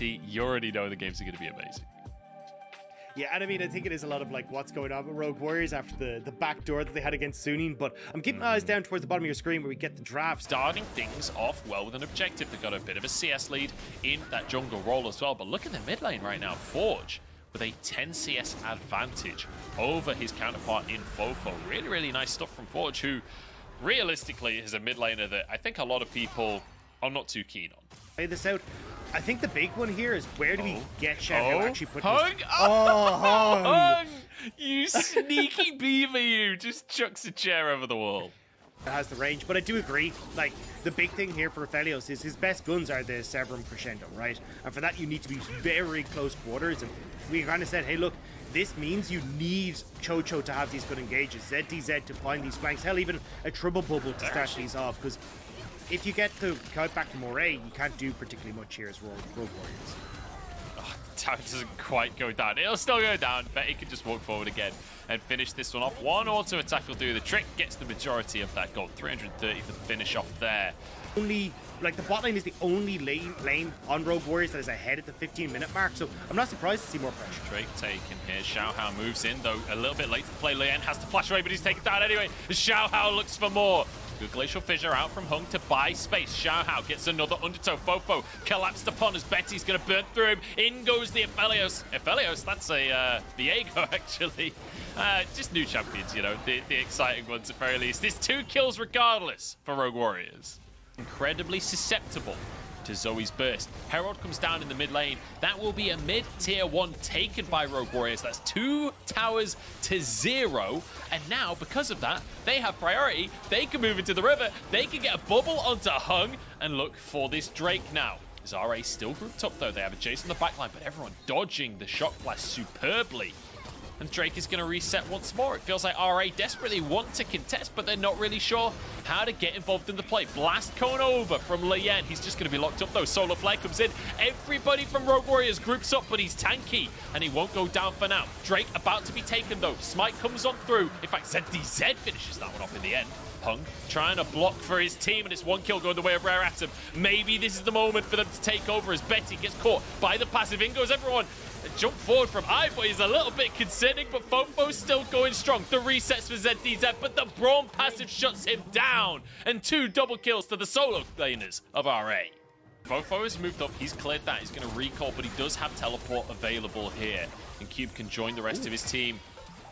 Betty, you already know the games are going to be amazing. Yeah, and I mean, I think it is a lot of like what's going on with Rogue Warriors after the back door that they had against Suning, but I'm keeping my eyes down towards the bottom of your screen where we get the draft. Starting things off well with an objective. They've got a bit of a CS lead in that jungle role as well, but look at the mid lane right now. Forge with a 10 CS advantage over his counterpart in Fofo. Really, really nice stuff from Forge, who realistically is a mid laner that I think a lot of people are not too keen on. Play this out. I think the big one here is where do we get Xiao actually put Hung? this... Oh, Hung! Hung! You sneaky beaver, you! Just chucks a chair over the wall. It has the range, but I do agree, like, the big thing here for Aphelios is his best guns are the Severum Crescendo, right? And for that, you need to be very close quarters, and we kind of said, hey, look, this means you need Chocho to have these good engages, ZDZ to find these flanks, hell, even a triple bubble to start these off, because if you get to count back to Moray, you can't do particularly much here as Rogue Warriors. Oh, tower doesn't quite go down. It'll still go down, but he can just walk forward again and finish this one off. One auto attack will do the trick, gets the majority of that gold. 330 for the finish off there. Only, like, the bot lane is the only lane on Rogue Warriors that is ahead at the 15-minute mark, so I'm not surprised to see more pressure. Drake taken here. Xiaohao moves in, though a little bit late to play. Lien has to flash away, but he's taken down anyway. Xiaohao looks for more. Good Glacial Fissure out from Hung to buy space. Xiaohao gets another undertow. Fofo collapsed upon as Betty's going to burn through him. In goes the Aphelios. Aphelios, that's a Viego, actually. Just new champions, you know, the exciting ones at very least. There's 2 kills regardless for Rogue Warriors. Incredibly susceptible to Zoe's burst. Herald comes down in the mid lane. That will be a mid-tier 1 taken by Rogue Warriors. That's 2 towers to 0. And now, because of that, they have priority. They can move into the river. They can get a bubble onto Hung and look for this Drake now. Zare still grouped up, though. They have a chase on the backline, but everyone dodging the shock blast superbly. And Drake is going to reset once more. It feels like RA desperately want to contest, but they're not really sure how to get involved in the play. Blast cone over from Lien. He's just going to be locked up, though. Solar Flare comes in. Everybody from Rogue Warriors groups up, but he's tanky, and he won't go down for now. Drake about to be taken, though. Smite comes on through. In fact, ZDZ finishes that one off in the end. Hung trying to block for his team, and it's 1 kill going the way of Rare Atom. Maybe this is the moment for them to take over as Betty gets caught by the passive. In goes everyone. A jump forward from Ivory is a little bit concerning, but Fofo's still going strong. The resets for ZDZ, but the Braum passive shuts him down. And 2 double kills to the solo laners of RA. Fofo has moved up. He's cleared that. He's going to recall, but he does have teleport available here. And Cube can join the rest of his team.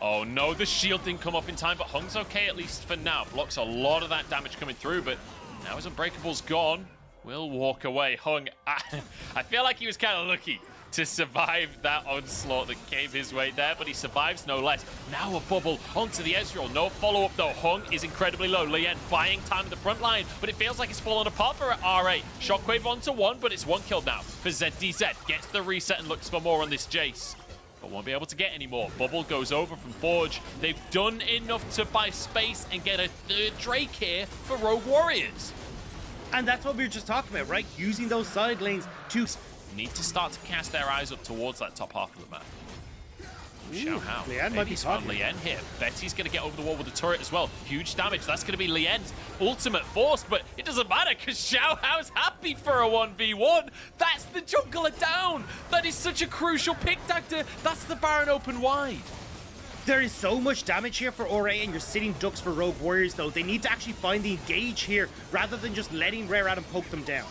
Oh no, the shield didn't come up in time, but Hung's okay at least for now. Blocks a lot of that damage coming through, but now his Unbreakable's gone. We'll walk away. Hung, I feel like he was kind of lucky to survive that onslaught that came his way there, but he survives no less. Now a bubble onto the Ezreal. No follow-up though. Hung is incredibly low. Lien buying time at the front line, but it feels like it's fallen apart for RA. Shockwave onto 1, but it's 1 kill now for ZDZ. Gets the reset and looks for more on this Jace, but won't be able to get any more. Bubble goes over from Forge. They've done enough to buy space and get a 3rd Drake here for Rogue Warriors. And that's what we were just talking about, right? Using those side lanes to... Need to start to cast their eyes up towards that top half of the map. Xiaohao. Lien might be found Lien here. Betty's going to get over the wall with the turret as well. Huge damage. That's going to be Lien's ultimate force, but it doesn't matter because Xiaohao's happy for a 1v1. That's the jungler down. That is such a crucial pick, Doctor. That's the Baron open wide. There is so much damage here for RA, and you're sitting ducks for Rogue Warriors, though. They need to actually find the engage here rather than just letting Rare Atom poke them down.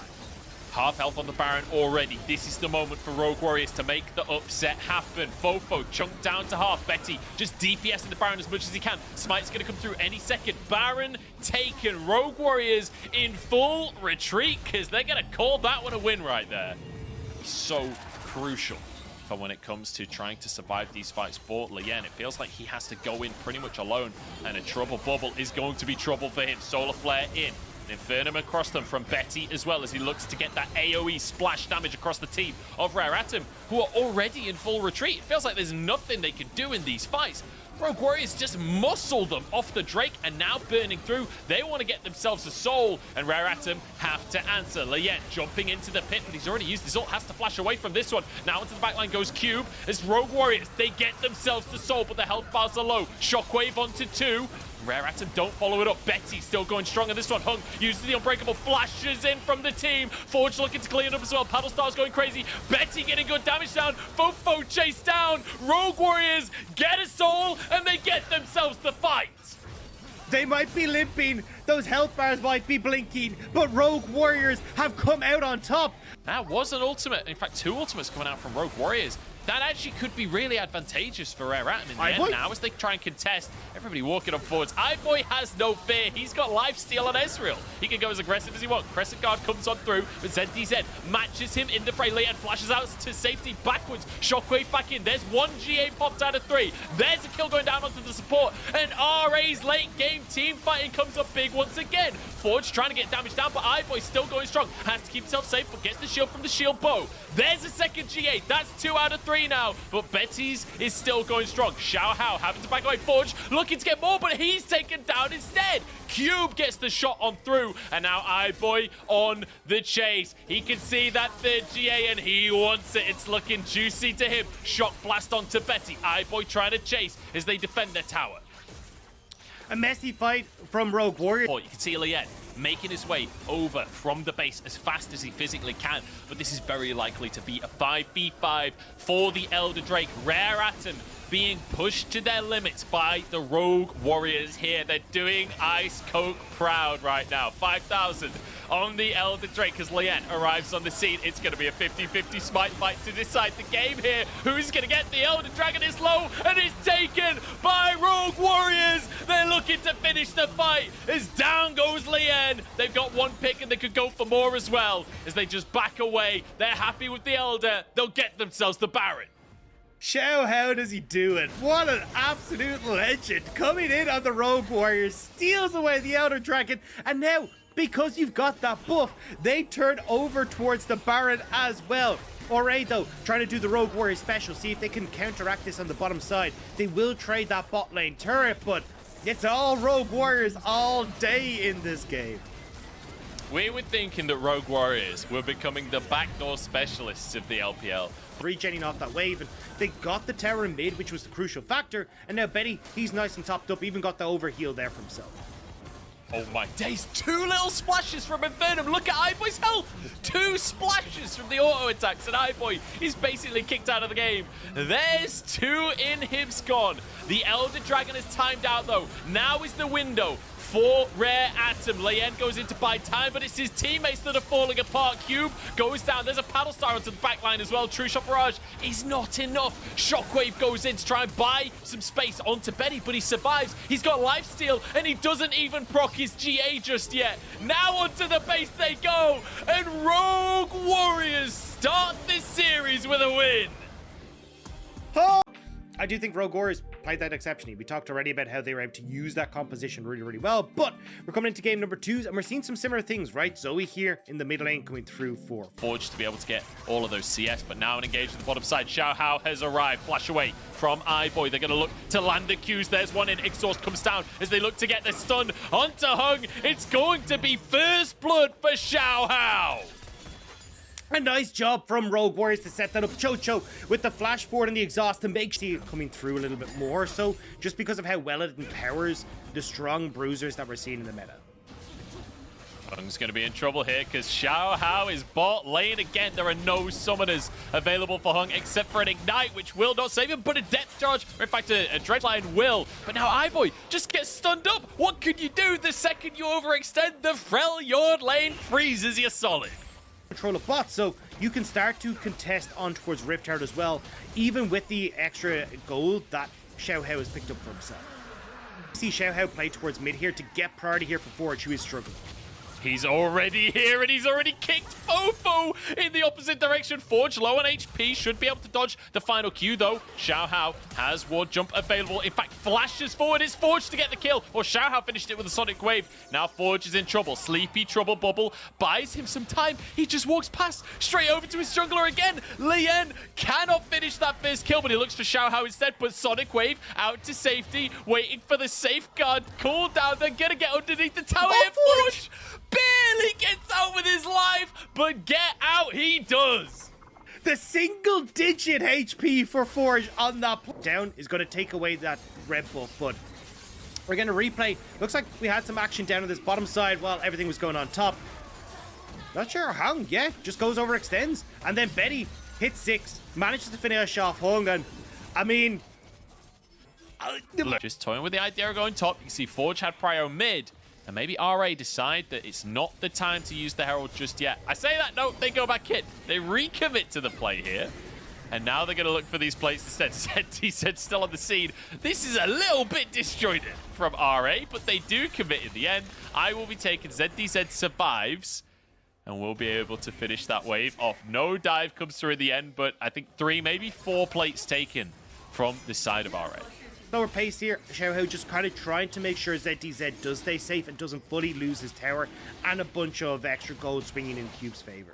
Half health on the Baron already. This is the moment for Rogue Warriors to make the upset happen. Fofo chunked down to half. Betty just DPSing the Baron as much as he can. Smite's going to come through any second. Baron taken. Rogue Warriors in full retreat because they're going to call that one a win right there. So crucial for when it comes to trying to survive these fights for Lien. It feels like he has to go in pretty much alone, and a trouble bubble is going to be trouble for him. Solar Flare in. Infernum across them from Betty as well as he looks to get that AoE splash damage across the team of Rare Atom, who are already in full retreat. It feels like there's nothing they can do in these fights. Rogue Warriors just muscle them off the Drake, and now burning through. They want to get themselves a soul, and Rare Atom have to answer. Lien jumping into the pit, but he's already used his ult, has to flash away from this one. Now into the backline goes Cube. As Rogue Warriors, they get themselves the soul, but the health bars are low. Shockwave onto 2. Rare Atom don't follow it up. Betty still going strong on this one. Hung uses the Unbreakable, flashes in from the team. Forge looking to clean it up as well. Paddle Star's going crazy. Betty getting good damage down. Fofo chased down. Rogue Warriors get a soul, and they get themselves the fight. They might be limping, those health bars might be blinking, but Rogue Warriors have come out on top. That was an ultimate. In fact, 2 ultimates coming out from Rogue Warriors. That actually could be really advantageous for Rare Atom in the end now as they try and contest. Everybody walking up forwards. iBoy has no fear. He's got lifesteal on Ezreal. He can go as aggressive as he wants. Crescent Guard comes on through, but ZDZ matches him in the fray. Leon flashes out to safety backwards. Shockwave back in. There's 1 GA popped out of 3. There's a kill going down onto the support. And RA's late game team fighting comes up big once again. Forge trying to get damage down, but iBoy still going strong. Has to keep himself safe, but gets the shield from the shield bow. There's a second G8. That's 2 out of 3 now, but Betty's is still going strong. Xiao Hao having to back away. Forge looking to get more, but he's taken down instead. Cube gets the shot on through, and now iBoy on the chase. He can see that third GA, and he wants it. It's looking juicy to him. Shock blast onto Betty. iBoy trying to chase as they defend their tower. A messy fight from Rogue Warriors. You can see Lien making his way over from the base as fast as he physically can, but this is very likely to be a 5v5 for the Elder Drake. Rare Atom being pushed to their limits by the Rogue Warriors here. They're doing Ice Coke proud right now. 5,000 on the Elder Drake as Lien arrives on the scene. It's going to be a 50-50 smite fight to decide the game here. Who's going to get the Elder Dragon? Is low, and it's taken by Rogue Warriors. They're looking to finish the fight as down goes Lien. They've got 1 pick, and they could go for more as well as they just back away. They're happy with the Elder. They'll get themselves the Baron. Xiao, how does he do it? What an absolute legend. Coming in on the Rogue Warriors, steals away the Elder Dragon, and now, because you've got that buff, they turn over towards the Baron as well. Alright though, trying to do the Rogue Warrior special, see if they can counteract this on the bottom side. They will trade that bot lane turret, but it's all Rogue Warriors all day in this game. We were thinking that Rogue Warriors were becoming the backdoor specialists of the LPL. Regenning off that wave, and they got the tower in mid, which was the crucial factor, and now Betty, he's nice and topped up, even got the overheal there for himself. Oh my days, 2 little splashes from Infernum. Look at iBoy's health. 2 splashes from the auto attacks, and iBoy is basically kicked out of the game. There's 2 inhibs gone. The Elder Dragon is timed out though. Now is the window for Rare Atom. Lien goes in to buy time, but it's his teammates that are falling apart. Cube goes down. There's a Paddle Star onto the back line as well. True Shot Barrage is not enough. Shockwave goes in to try and buy some space onto Betty, but he survives. He's got lifesteal, and he doesn't even proc his GA just yet. Now onto the base they go, and Rogue Warriors start this series with a win. Oh! I do think Rogue Warriors played that exceptionally. We talked already about how they were able to use that composition really, really well, but we're coming into game number 2, and we're seeing some similar things, right? Zoe here in the mid lane coming through for Forge to be able to get all of those CS, but now an engage on the bottom side. Xiao Hao has arrived. Flash away from iBoy. They're going to look to land the Qs. There's one in. Exhaust comes down as they look to get the stun onto Hung. It's going to be first blood for Xiao Hao. A nice job from Rogue Warriors to set that up. Chocho with the flash forward and the exhaust to make sure it coming through a little bit more. So just because of how well it empowers the strong bruisers that we're seeing in the meta. Hung's going to be in trouble here because Xiao Hao is bot lane again. There are no summoners available for Hung except for an Ignite, which will not save him, but a Depth Charge, or in fact a Dreadline will. But now iBoy just gets stunned up. What can you do the second you overextend? The Freljord lane freezes you solid. Control of bots, so you can start to contest on towards Rift Heart as well, even with the extra gold that Xiao Hao has picked up for himself. See Xiao Hao play towards mid here to get priority here for Forge, who is struggling. He's already here, and he's already kicked Fofo in the opposite direction. Forge low on HP, should be able to dodge the final Q, though. Xiao Hao has ward jump available. In fact, flashes forward. It's Forge to get the kill, or Xiao Hao finished it with a Sonic Wave. Now Forge is in trouble. Sleepy Trouble Bubble buys him some time. He just walks past, straight over to his jungler again. Lien cannot finish that first kill, but he looks for Xiao Hao instead. But Sonic Wave out to safety, waiting for the safeguard cooldown. They're going to get underneath the tower. Oh, Forge barely gets out with his life, but get out he does. The single-digit HP for Forge on that down is going to take away that red buff, but We're getting a replay. Looks like we had some action down on this bottom side while everything was going on top. Not sure how. Yeah, just goes over, extends. And then Betty hits 6, manages to finish off Hung. And I mean... just toying with the idea of going top. You can see Forge had prio mid. And maybe RA decide that it's not the time to use the Herald just yet. I say that, no, they go back in. They recommit to the play here. And now they're going to look for these plays instead. ZDZ still on the scene. This is a little bit disjointed from RA, but they do commit in the end. I will be taking ZDZ survives, and we'll be able to finish that wave off. No dive comes through in the end, but I think 3, maybe 4 plates taken from the side of RA. Lower pace here. Xiaohao just kind of trying to make sure ZDZ does stay safe and doesn't fully lose his tower, and a bunch of extra gold swinging in Cube's favor.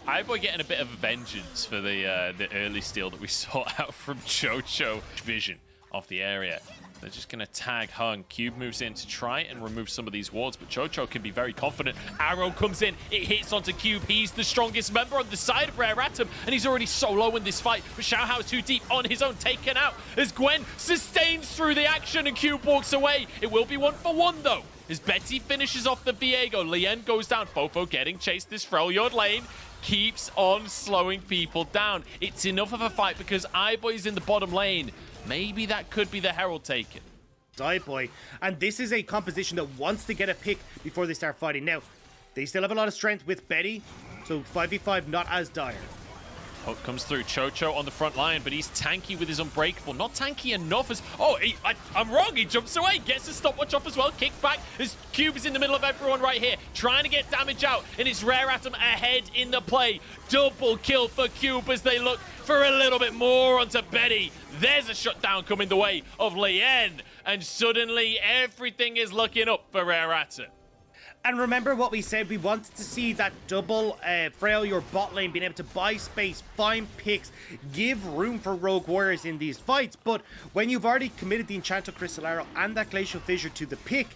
iBoy getting a bit of a vengeance for the early steal that we saw out from Chocho. Vision of the area. They're just going to tag Hung. Cube moves in to try and remove some of these wards, but Chocho can be very confident. Arrow comes in. It hits onto Cube. He's the strongest member on the side of Rare Atom, and he's already so low in this fight. But Xiaohao too deep on his own, taken out as Gwen sustains through the action and Cube walks away. It will be 1-for-1, though. As Betty finishes off the Viego, Lien goes down. Fofo getting chased this Freljord lane. Keeps on slowing people down. It's enough of a fight because iBoy's in the bottom lane. Maybe that could be the Herald taken. iBoy, and this is a composition that wants to get a pick before they start fighting. Now, they still have a lot of strength with Betty, so 5v5 not as dire. Hook comes through. Chocho on the front line, but he's tanky with his Unbreakable. Not tanky enough as... Oh, I'm wrong. He jumps away. Gets a stopwatch off as well. Kick back as Cube is in the middle of everyone right here. Trying to get damage out. And it's Rare Atom ahead in the play. Double kill for Cube as they look for a little bit more onto Betty. There's a shutdown coming the way of Lien. And suddenly everything is looking up for Rare Atom. And remember what we said, we wanted to see that double Frail, your bot lane, being able to buy space, find picks, give room for Rogue Warriors in these fights. But when you've already committed the Enchanted Crystal Arrow and that Glacial Fissure to the pick,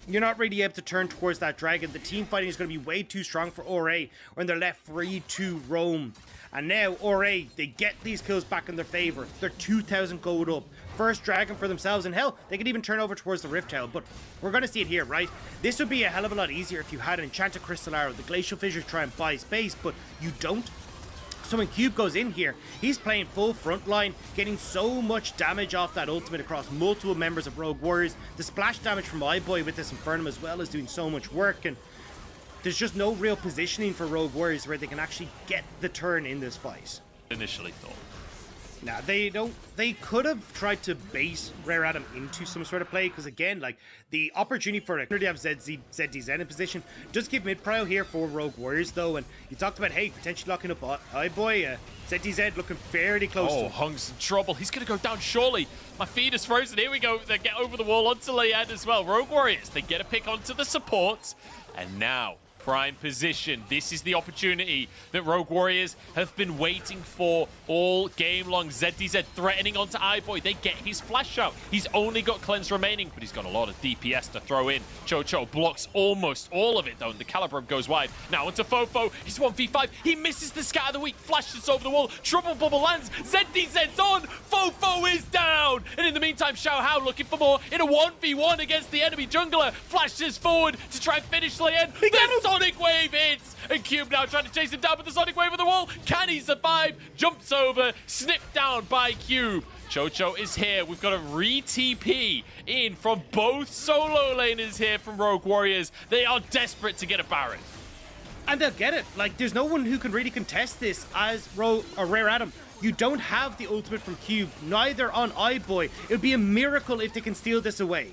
you're not really able to turn towards that dragon. The team fighting is going to be way too strong for RA when they're left free to roam. And now RA, they get these kills back in their favor. They're 2,000 gold up. First dragon for themselves, and hell, they could even turn over towards the Rift Tail, but we're going to see it here, right? This would be a hell of a lot easier if you had an Enchanted Crystal Arrow, the Glacial Fissure try and buy space, but you don't. So when Cube goes in here, he's playing full front line, getting so much damage off that ultimate across multiple members of Rogue Warriors. The splash damage from iBoy with this Infernum as well is doing so much work, and there's just no real positioning for Rogue Warriors where they can actually get the turn in this fight. Initially thought. Now, they don't. They could have tried to bait Rare Atom into some sort of play, because again, like, the opportunity for to have ZDZ in position does give mid prio here for Rogue Warriors, though. And you talked about, hey, potentially locking up iBoy. ZDZ looking fairly close to him. Hung's in trouble. He's going to go down surely. My feed is frozen. Here we go. They get over the wall onto Lien as well. Rogue Warriors, they get a pick onto the supports. And now, prime position. This is the opportunity that Rogue Warriors have been waiting for all game long. ZDZ threatening onto iBoy. They get his flash out. He's only got cleanse remaining, but he's got a lot of DPS to throw in. Chocho blocks almost all of it, though, and the Calibrum goes wide. Now onto Fofo. He's 1v5. He misses the Scatter of the Week. Flashes over the wall. Trouble Bubble lands. ZDZ's on. Fofo is down. And in the meantime, Xiaohao looking for more in a 1v1 against the enemy jungler. Flashes forward to try and finish Lien. Sonic Wave hits, and Cube now trying to chase him down with the Sonic Wave on the wall. Can he survive? Jumps over, snipped down by Cube. Chocho is here. We've got a re-TP in from both solo laners here from Rogue Warriors. They are desperate to get a Baron. And they'll get it. Like, there's no one who can really contest this as Rare Atom. You don't have the ultimate from Cube, neither on iBoy. It would be a miracle if they can steal this away.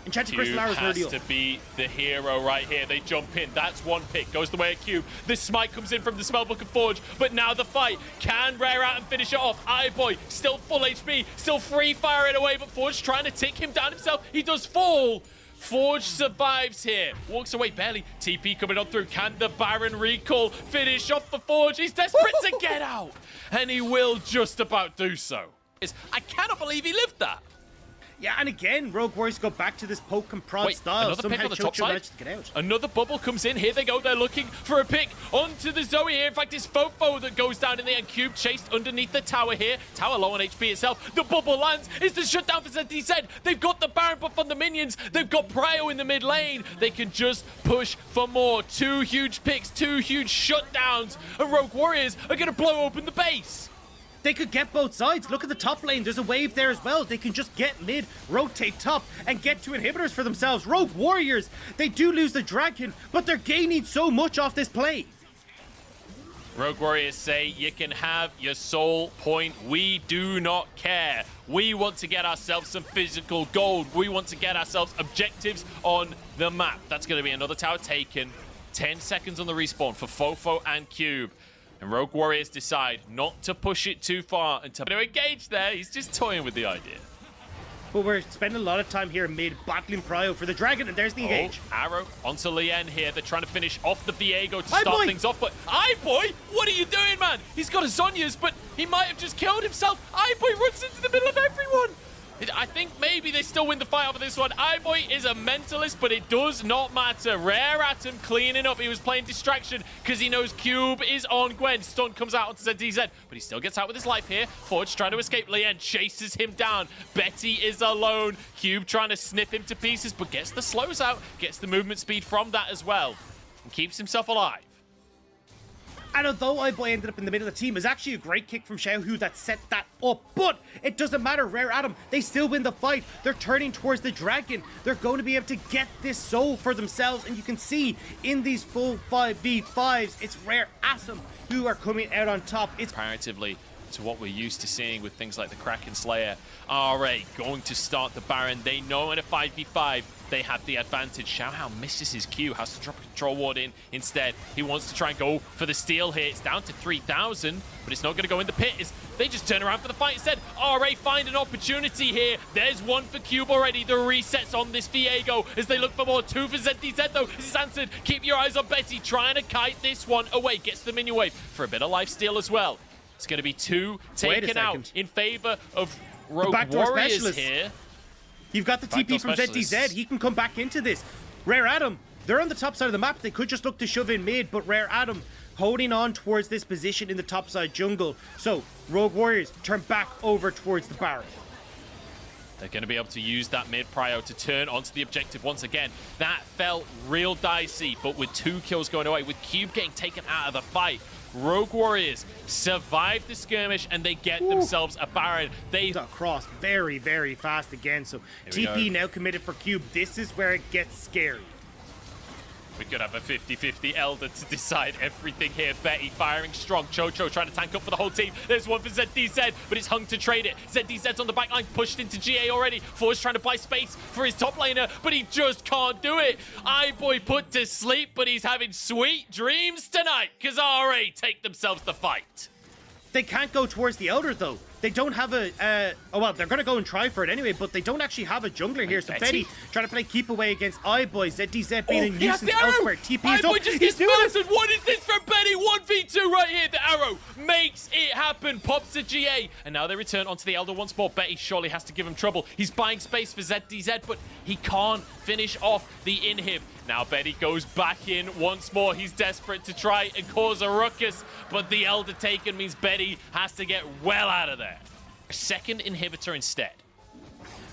Enchanted Crystal Arrow has to be the hero right here. They jump in. That's one pick. Goes the way of Cube. The smite comes in from the Spellbook of Forge. But now the fight. Can Rare Atom finish it off? iBoy still full HP. Still free firing away. But Forge trying to tick him down himself. He does fall. Forge survives here. Walks away barely. TP coming on through. Can the Baron recall finish off for Forge? He's desperate to get out. And he will just about do so. I cannot believe he lived that. Yeah, and again, Rogue Warriors go back to this poke and prod Wait, style. another pick on the top Chocho side? manages to get out. Another bubble comes in. Here they go. They're looking for a pick onto the Zoe here. In fact, it's Fofo that goes down in the end. Cube chased underneath the tower here. Tower low on HP itself. The bubble lands. It's the shutdown for ZDZ. They've got the Baron buff on the minions. They've got Prio in the mid lane. They can just push for more. 2 huge picks, 2 huge shutdowns. And Rogue Warriors are going to blow open the base. They could get both sides. Look at the top lane. There's a wave there as well. They can just get mid, rotate top, and get 2 inhibitors for themselves. Rogue Warriors, they do lose the dragon, but they're gaining so much off this play. Rogue Warriors say you can have your soul point. We do not care. We want to get ourselves some physical gold. We want to get ourselves objectives on the map. That's going to be another tower taken. 10 seconds on the respawn for Fofo and Cube. And Rogue Warriors decide not to push it too far and to engage there. He's just toying with the idea. But we're spending a lot of time here mid battling Prio for the dragon, and there's the engage. Arrow onto Lien here. They're trying to finish off the Viego to Hi, start boy. things off. But Boy, what are you doing, man? He's got a Zhonya's, but he might have just killed himself. Boy runs into the middle of everyone. I think maybe they still win the fight over this one. Boy is a mentalist, but it does not matter. Rare Atom cleaning up. He was playing distraction because he knows Cube is on Gwen. Stun comes out onto ZDZ, but he still gets out with his life here. Forge trying to escape. Lien chases him down. Betty is alone. Cube trying to snip him to pieces, but gets the slows out, gets the movement speed from that as well, and keeps himself alive. And although iBoy ended up in the middle of the team, it was actually a great kick from Xiaohu that set that up. But it doesn't matter, Rare Atom, they still win the fight. They're turning towards the dragon. They're going to be able to get this soul for themselves. And you can see in these full 5v5s, it's Rare Atom who are coming out on top. It's comparatively to what we're used to seeing with things like the Kraken Slayer. RA going to start the Baron. They know in a 5v5 they have the advantage. Xiaohao misses his Q, has to drop a control ward in instead. He wants to try and go for the steal here. It's down to 3,000, but it's not going to go in the pit. They just turn around for the fight instead. RA find an opportunity here. There's one for Cube already. The resets on this Viego as they look for more. 2 for ZDZ though. This is answered. Keep your eyes on Betty, trying to kite this one away. Gets the minion wave for a bit of life steal as well. It's going to be 2 taken out in favor of Rogue Warriors here. You've got the TP from ZDZ. He can come back into this. Rare Atom, they're on the top side of the map. They could just look to shove in mid, but Rare Atom holding on towards this position in the top side jungle. So Rogue Warriors turn back over towards the Baron. They're going to be able to use that mid prio to turn onto the objective once again. That felt real dicey, but with 2 kills going away, with Cube getting taken out of the fight, Rogue Warriors survive the skirmish and they get themselves a Baron. They across very, very fast again. So TP now committed for Cube. This is where it gets scary. We could have a 50-50 Elder to decide everything here. Betty firing strong. Chocho trying to tank up for the whole team. There's one for ZDZ, but it's hung to trade it. ZDZ's on the back line, pushed into GA already. Forge trying to buy space for his top laner, but he just can't do it. iBoy put to sleep, but he's having sweet dreams tonight because RA take themselves the fight. They can't go towards the Elder though. They don't have a, oh well, they're going to go and try for it anyway, but they don't actually have a jungler here. So Betty trying to play keep away against iBoy. ZDZ being a nuisance elsewhere. TP is up. Just gets murdered. What is this from Betty? 1v2 right here. The arrow makes it happen. Pops to GA. And now they return onto the Elder once more. Betty surely has to give him trouble. He's buying space for ZDZ, but he can't finish off the inhib. Now Betty goes back in once more. He's desperate to try and cause a ruckus, but the Elder taken means Betty has to get well out of there. Second inhibitor instead.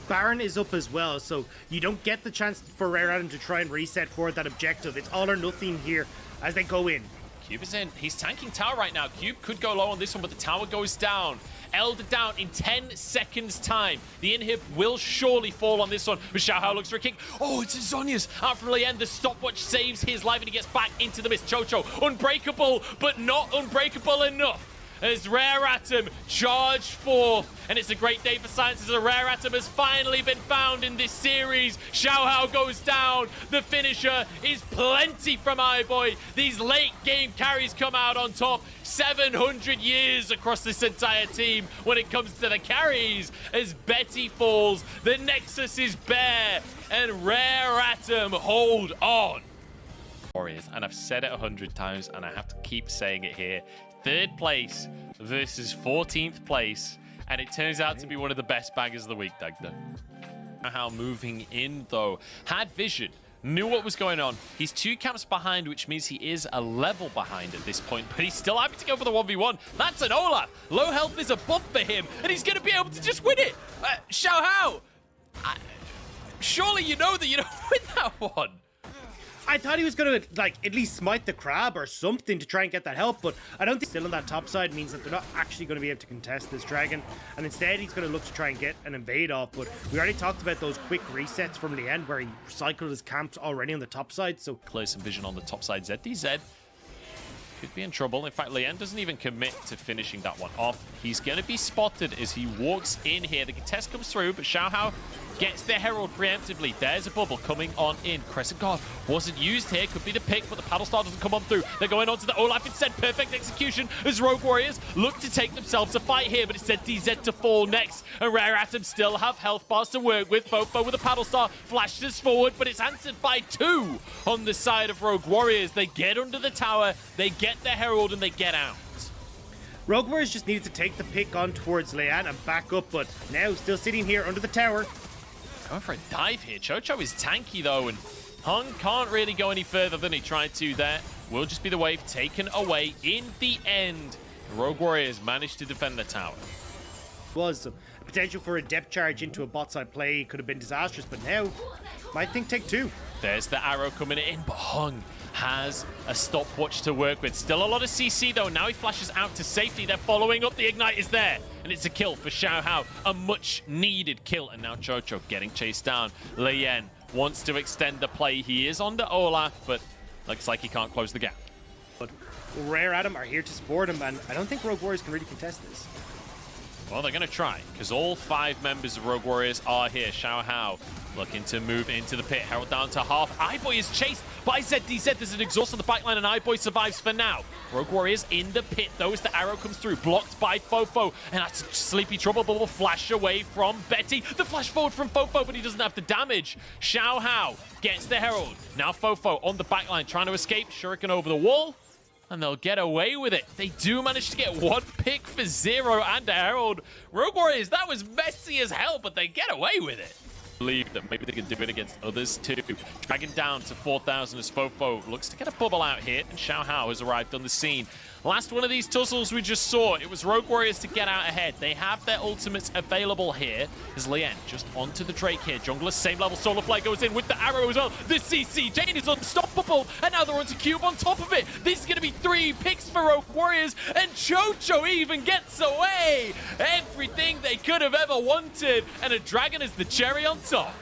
Baron is up as well, so you don't get the chance for Rare Atom to try and reset for that objective. It's all or nothing here as they go in. Cube is in. He's tanking tower right now. Cube could go low on this one, but the tower goes down. Elder down in 10 seconds time. The inhib will surely fall on this one, but Xiaohao looks for a kick. Oh, it's Zhonya's out from Lien. The stopwatch saves his life and he gets back into the mist. Chocho, unbreakable, but not unbreakable enough. As Rare Atom charged forth, and it's a great day for science as a Rare Atom has finally been found in this series. Xiaohao goes down. The finisher is plenty from iBoy. These late game carries come out on top. 700 years across this entire team when it comes to the carries. As Betty falls, the Nexus is bare, and Rare Atom hold on. Warriors, and I've said it 100 times, and I have to keep saying it here. 3rd place versus 14th place, and it turns out to be one of the best bangers of the week, Dagda. How moving in, though. Had vision. Knew what was going on. He's 2 camps behind, which means he is a level behind at this point, but he's still happy to go for the 1v1. That's an Olaf. Low health is a buff for him, and he's going to be able to just win it. Xiao Hao, surely you know that you don't win that one. I thought he was going to, like, at least smite the crab or something to try and get that help, but I don't think still on that top side means that they're not actually going to be able to contest this dragon, and instead he's going to look to try and get an invade off, but we already talked about those quick resets from Lien where he cycled his camps already on the top side, so... Clear some vision on the top side. ZDZ could be in trouble. In fact, Lien doesn't even commit to finishing that one off. He's going to be spotted as he walks in here. The contest comes through, but Xiao Hao gets the Herald preemptively. There's a bubble coming on in. Crescent Guard wasn't used here. Could be the pick, but the Paddle Star doesn't come on through. They're going on to the Olaf instead. Perfect execution as Rogue Warriors look to take themselves a fight here, but it's ZDZ to fall next. And Rare Atom still have health bars to work with. Fofo with a Paddle Star flashes forward, but it's answered by 2 on the side of Rogue Warriors. They get under the tower, they get the Herald, and they get out. Rogue Warriors just needed to take the pick on towards Lien and back up, but now still sitting here under the tower. Going for a dive here. Chocho is tanky though, and Hung can't really go any further than he tried to there. Will just be the wave taken away in the end. The Rogue Warriors managed to defend the tower. Was some potential for a depth charge into a bot side play could have been disastrous, but now might think take 2. There's the arrow coming in, but Hung has a stopwatch to work with. Still a lot of CC though. Now he flashes out to safety. They're following up. The Ignite is there. And it's a kill for Xiao Hao. A much needed kill. And now Chocho getting chased down. Lien wants to extend the play. He is on the Olaf, but looks like he can't close the gap. But Rare Atom are here to support him, and I don't think Rogue Warriors can really contest this. Well, they're going to try, because all 5 members of Rogue Warriors are here. Xiao Hao looking to move into the pit. Herald down to half. iBoy is chased by ZDZ. There's an exhaust on the backline, and iBoy survives for now. Rogue Warriors in the pit, though, as the arrow comes through. Blocked by Fofo, and that's a Sleepy Trouble Bubble flash away from Betty. The flash forward from Fofo, but he doesn't have the damage. Xiao Hao gets the Herald. Now Fofo on the backline, trying to escape. Shuriken over the wall. And they'll get away with it. They do manage to get 1 pick for 0 and a Herald. Rogue Warriors, that was messy as hell, but they get away with it. Believe that maybe they can do it against others too. Dragging down to 4,000 as Fofo looks to get a bubble out here, and Xiao Hao has arrived on the scene. Last one of these tussles we just saw, it was Rogue Warriors to get out ahead. They have their ultimates available here. As Lien just onto the Drake here. Jungler, same level, Solar Flare goes in with the arrow as well. The CC, Jane is unstoppable, and now they're onto Cube on top of it. This is going to be 3 picks for Rogue Warriors, and Chocho even gets away. Everything they could have ever wanted, and a dragon is the cherry on top.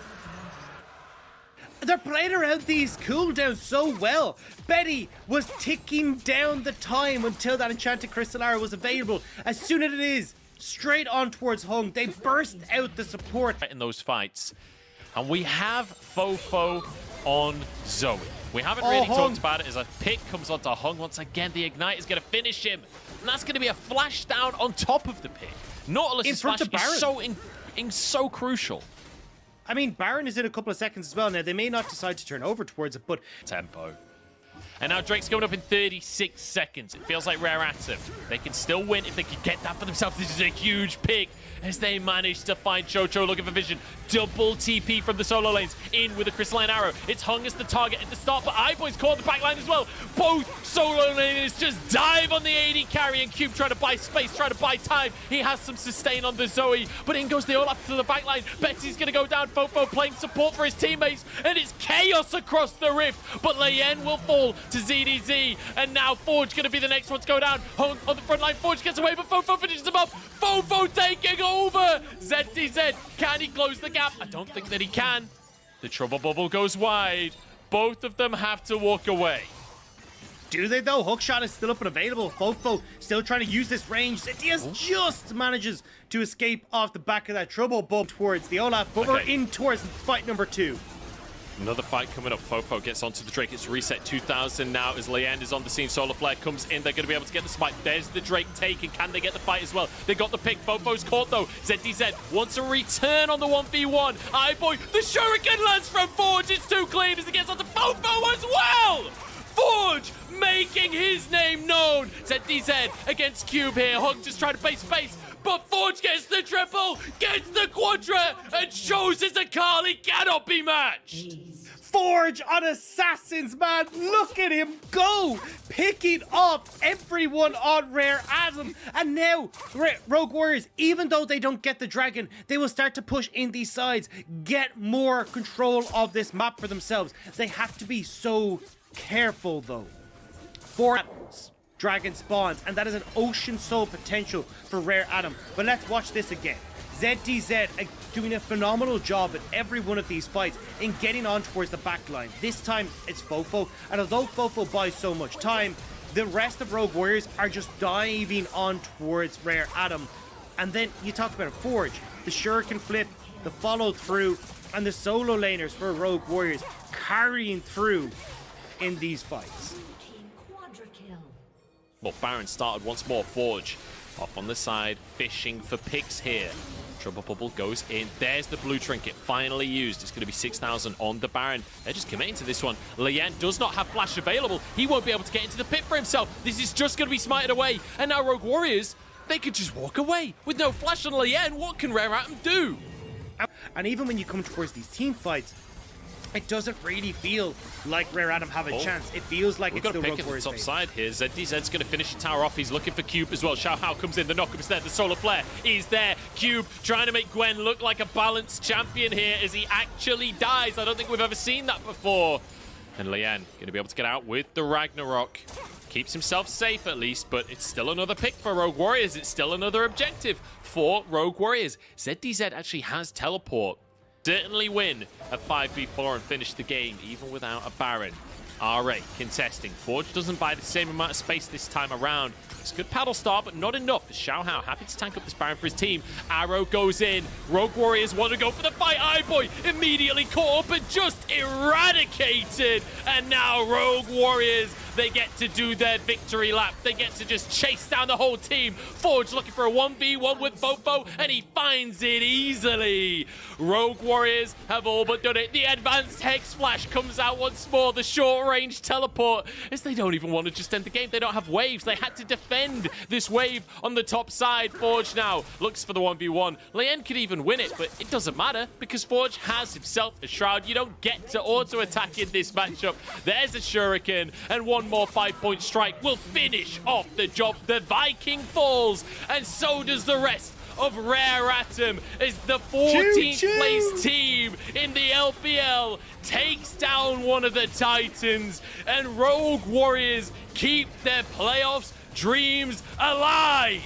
They're playing around these cooldowns so well. Betty was ticking down the time until that Enchanted Crystal Arrow was available. As soon as it is, straight on towards Hung. They burst out the support. In those fights. And we have Fofo on Zoe. We haven't really talked about it as a pick comes onto Hung. Once again, the Ignite is going to finish him. And that's going to be a flash down on top of the pick. Nautilus's flash is so crucial. I mean, Baron is in a couple of seconds as well. Now, they may not decide to turn over towards it, but... Tempo. And now Drake's going up in 36 seconds. It feels like Rare Atom. They can still win if they can get that for themselves. This is a huge pick as they manage to find Chocho looking for vision. Double TP from the solo lanes. In with a crystalline arrow. It's Hung as the target at the start, but iBoy's caught the backline as well. Both solo lanes just dive on the AD carry, and Cube trying to buy space, trying to buy time. He has some sustain on the Zoe, but in goes the Olaf to the backline. Betsy's going to go down. Fofo playing support for his teammates, and it's chaos across the rift, but Lien will fall to ZDZ, and now Forge going to be the next one to go down. Hung on the front line. Forge gets away, but Fofo finishes him up. Fofo taking over. ZDZ, can he close the gap? I don't think that he can. The Trouble Bubble goes wide. Both of them have to walk away. Do they though? Hookshot is still up and available. Fofo still trying to use this range. ZDZ just manages to escape off the back of that Trouble Bubble towards the Olaf, but we're in towards fight number 2. Another fight coming up. Fofo gets onto the Drake. It's reset 2,000 now as Lien is on the scene. Solar Flare comes in. They're going to be able to get the smite. There's the Drake taken. Can they get the fight as well? They got the pick. Fofo's caught though. ZDZ wants a return on the 1v1. iBoy, the Shuriken lands from Forge. It's too clean as it gets onto Fofo as well. Forge making his name known. ZDZ against Cube here. Hung just trying to base space, but Forge gets the triple, gets the quadra, and shows his Akali cannot be matched. Forge on Assassins, man. Look at him go. Picking up everyone on Rare Adam. And now, Rogue Warriors, even though they don't get the dragon, they will start to push in these sides, get more control of this map for themselves. They have to be so careful, though. For dragon spawns, and that is an ocean soul potential for Rare Adam. But let's watch this again. ZDZ doing a phenomenal job at every one of these fights in getting on towards the back line. This time it's Fofo, and although Fofo buys so much time, the rest of Rogue Warriors are just diving on towards Rare Adam. And then you talk about Forge, the shuriken flip, the follow through, and the solo laners for Rogue Warriors carrying through in these fights. Well, Baron started once more. Forge off on the side, fishing for picks here. Trouble Bubble goes in. There's the blue trinket, finally used. It's going to be 6,000 on the Baron. They're just committing to this one. Lien does not have flash available. He won't be able to get into the pit for himself. This is just going to be smited away. And now Rogue Warriors, they could just walk away. With no flash on Lien, what can Rare Atom do? And even when you come towards these team fights, it doesn't really feel like Rare Adam have a chance. It feels like it's the Rogue Warriors. Top side here. ZDZ's going to finish the tower off. He's looking for Cube as well. Xiaohao comes in. The knock-up is there. The solar flare is there. Cube trying to make Gwen look like a balanced champion here as he actually dies. I don't think we've ever seen that before. And Lien going to be able to get out with the Ragnarok. Keeps himself safe at least, but it's still another pick for Rogue Warriors. It's still another objective for Rogue Warriors. ZDZ actually has teleport. Certainly win a 5v4 and finish the game, even without a Baron. RA contesting. Forge doesn't buy the same amount of space this time around. It's a good paddle start, but not enough. Xiaohao happy to tank up this Baron for his team. Arrow goes in. Rogue Warriors want to go for the fight. Boy immediately caught up and just eradicated. And now Rogue Warriors, they get to do their victory lap. They get to just chase down the whole team. Forge looking for a 1v1 with Fofo, and he finds it easily. Rogue Warriors have all but done it. The advanced Hex Flash comes out once more. The short-range teleport, as they don't even want to just end the game. They don't have waves. They had to defend this wave on the top side. Forge now looks for the 1v1. Lien could even win it, but it doesn't matter because Forge has himself a shroud. You don't get to auto-attack in this matchup. There's a shuriken, and one more 5-point strike will finish off the job. The Viking falls, and so does the rest of Rare Atom as the 14th place team in the LPL takes down one of the Titans, and Rogue Warriors keep their playoffs dreams alive.